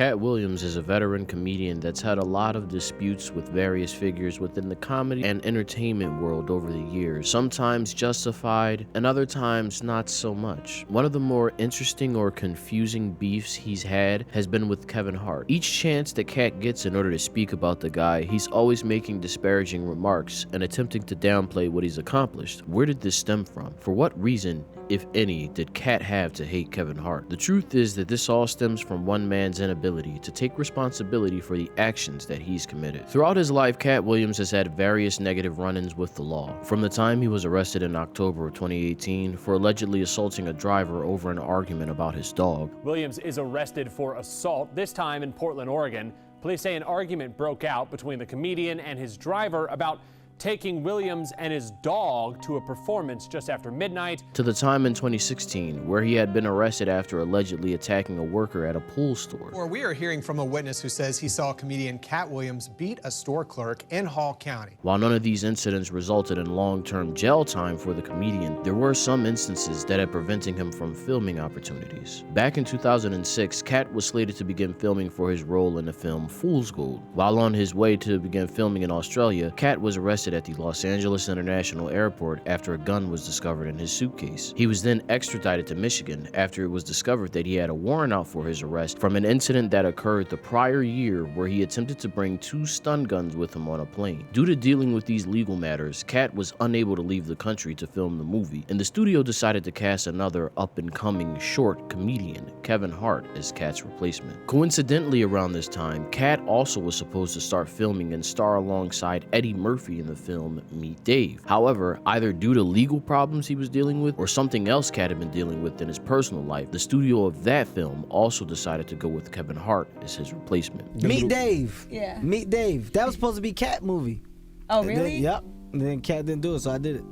Katt Williams is a veteran comedian that's had a lot of disputes with various figures within the comedy and entertainment world over the years, sometimes justified and other times not so much. One of the more interesting or confusing beefs he's had has been with Kevin Hart. Each chance that Katt gets in order to speak about the guy, he's always making disparaging remarks and attempting to downplay what he's accomplished. Where did this stem from? For what reason, if any, did Katt have to hate Kevin Hart? The truth is that this all stems from one man's inability to take responsibility for the actions that he's committed. Throughout his life, Katt Williams has had various negative run-ins with the law. From the time he was arrested in October of 2018 for allegedly assaulting a driver over an argument about his dog. Williams is arrested for assault, this time in Portland, Oregon. Police say an argument broke out between the comedian and his driver about taking Williams and his dog to a performance just after midnight. To the time in 2016 where he had been arrested after allegedly attacking a worker at a pool store. We are hearing from a witness who says he saw comedian Katt Williams beat a store clerk in Hall County. While none of these incidents resulted in long-term jail time for the comedian, there were some instances that had preventing him from filming opportunities. Back in 2006, Katt was slated to begin filming for his role in the film Fool's Gold. While on his way to begin filming in Australia, Katt was arrested at the Los Angeles International Airport after a gun was discovered in his suitcase. He was then extradited to Michigan after it was discovered that he had a warrant out for his arrest from an incident that occurred the prior year where he attempted to bring 2 stun guns with him on a plane. Due to dealing with these legal matters, Katt was unable to leave the country to film the movie, and the studio decided to cast another up-and-coming short comedian, Kevin Hart, as Katt's replacement. Coincidentally, around this time, Katt also was supposed to start filming and star alongside Eddie Murphy in the film Meet Dave. However, either due to legal problems he was dealing with or something else Katt had been dealing with in his personal life, the studio of that film also decided to go with Kevin Hart as his replacement. Meet Dave. Yeah. Meet Dave. That was supposed to be Katt movie. Oh, really? Yep. And then Katt didn't do it, so I did it.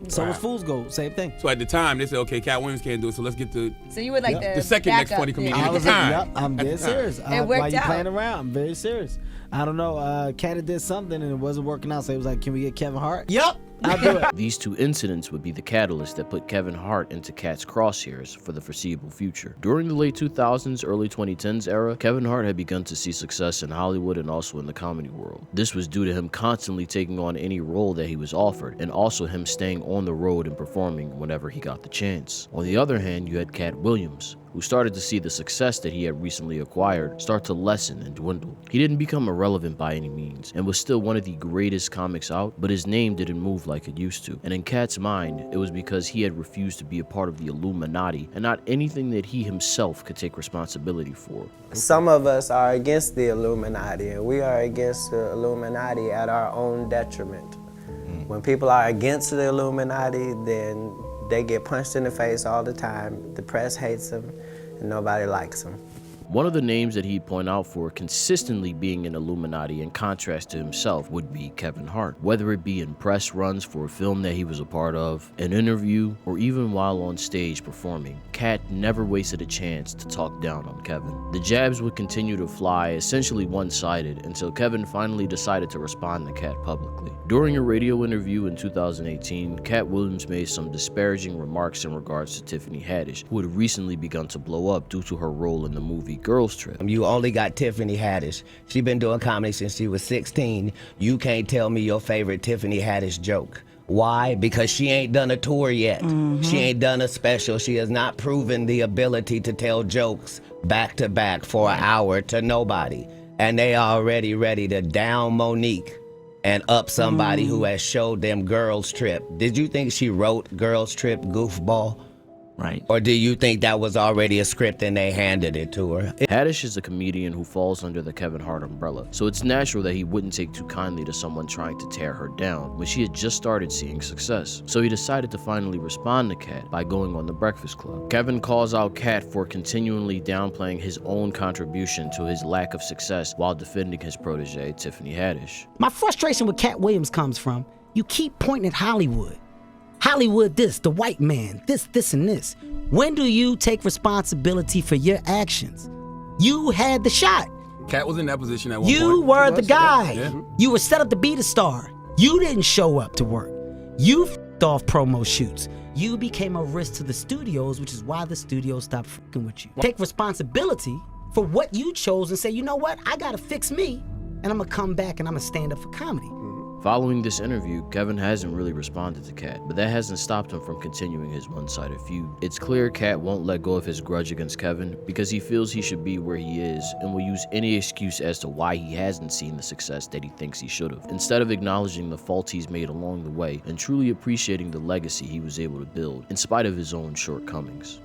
So was Fool's Gold, same thing. So at the time, they said, okay, Katt Williams can't do it, so let's get the So you were like the second next backup, funny comedian I at the was time. Yep, I'm dead serious. It worked Why you out. playing around? I'm very serious. I don't know. Katt had did something and it wasn't working out, so he was like, "Can we get Kevin Hart?" Yep, I'll do it. These two incidents would be the catalyst that put Kevin Hart into Katt's crosshairs for the foreseeable future. During the late 2000s, early 2010s era, Kevin Hart had begun to see success in Hollywood and also in the comedy world. This was due to him constantly taking on any role that he was offered, and also him staying on the road and performing whenever he got the chance. On the other hand, you had Katt Williams, who started to see the success that he had recently acquired start to lessen and dwindle. He didn't become irrelevant by any means, and was still one of the greatest comics out, but his name didn't move like it used to. And in Katt's mind, it was because he had refused to be a part of the Illuminati, and not anything that he himself could take responsibility for. Some of us are against the Illuminati, and we are against the Illuminati at our own detriment. When people are against the Illuminati, then they get punched in the face all the time. The press hates them, and nobody likes them. One of the names that he'd point out for consistently being an Illuminati in contrast to himself would be Kevin Hart. Whether it be in press runs for a film that he was a part of, an interview, or even while on stage performing, Katt never wasted a chance to talk down on Kevin. The jabs would continue to fly, essentially one-sided, until Kevin finally decided to respond to Katt publicly. During a radio interview in 2018, Katt Williams made some disparaging remarks in regards to Tiffany Haddish, who had recently begun to blow up due to her role in the movie Girls Trip. You only got Tiffany Haddish. She been doing comedy since she was 16. You can't tell me your favorite Tiffany Haddish joke. Why? Because she ain't done a tour yet. She ain't done a special. She has not proven the ability to tell jokes back to back for an hour to nobody. And they already ready to down Monique and up somebody who has showed them Girls Trip. Did you think she wrote Girls Trip, goofball? Right. Or do you think that was already a script and they handed it to her? Haddish is a comedian who falls under the Kevin Hart umbrella, so it's natural that he wouldn't take too kindly to someone trying to tear her down when she had just started seeing success. So he decided to finally respond to Katt by going on The Breakfast Club. Kevin calls out Katt for continually downplaying his own contribution to his lack of success while defending his protege, Tiffany Haddish. My frustration with Katt Williams comes from, you keep pointing at Hollywood. Hollywood this, the white man, this, and this. When do you take responsibility for your actions? You had the shot. Katt was in that position at one point. You were the guy. Yeah. You were set up to be the star. You didn't show up to work. You f***ed off promo shoots. You became a risk to the studios, which is why the studios stopped f***ing with you. Take responsibility for what you chose and say, you know what, I gotta fix me, and I'm gonna come back and I'm gonna stand up for comedy. Following this interview, Kevin hasn't really responded to Katt, but that hasn't stopped him from continuing his one-sided feud. It's clear Katt won't let go of his grudge against Kevin because he feels he should be where he is and will use any excuse as to why he hasn't seen the success that he thinks he should have, instead of acknowledging the faults he's made along the way and truly appreciating the legacy he was able to build in spite of his own shortcomings.